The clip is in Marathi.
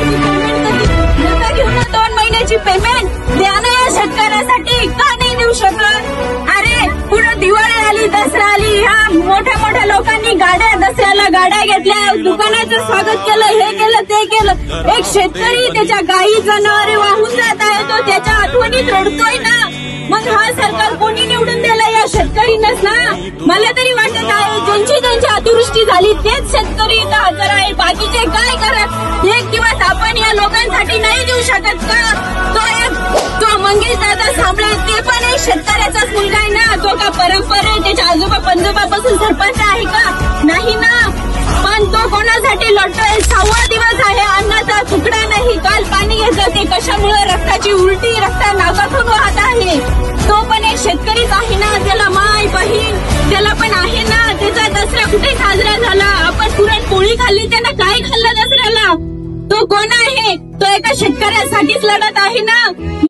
नका घेऊ ना 2 महिन्याची पेमेंट, द्या ना या शेतकऱ्यासाठी. का नाही देऊ शकत? अरे पुढे दिवाळी आली, दसरा आली, ह्या मोठ्या मोठ्या लोकांनी गाड्या, दसऱ्याला गाड्या घेतल्या, दुकानाचं स्वागत केलं, हे केलं ते केलं. एक शेतकरी त्याच्या गायी जनावरे वाहून जात आहे, तो त्याच्या आठवणीत रडतोय ना. मग हा सरकार कोणी निवडून दिला? या शेतकरीनंच ना. मला तरी वाटत आहे ज्यांची अतिवृष्टी झाली तेच शेतकरी इथं हजर आहे. बाकीचे काय करत? एक दिवस आपण या लोकांसाठी नाही देऊ शकत का? तो मंगेश दादा साबळे ते पण एक शेतकऱ्याचाच मुलगा आहे ना. तो का परंपरे त्याच्या आजोबा पंजोबापासून सरपंच आहे का? नाही ना. पण तो कोणासाठी लढतोय? 6वा दिवस आहे, अन्नाचा तुकडा नाही. काल पाणी घेतलं, ते कशामुळे? रक्ताची उलटी, रक्त नाकातून वाहत आहे. तो पण एक शेतकरीच आहे ना. त्याला माय बहीण त्याला पण आहे ना. त्याचा दसरा कुठे साजरा झाला? आपण पुरणपोळी खाल्ली, त्यानं काय खाल्लं दसऱ्याला? तो कोण आहे? तो एका शेतकऱ्यासाठीच लढत आहे ना.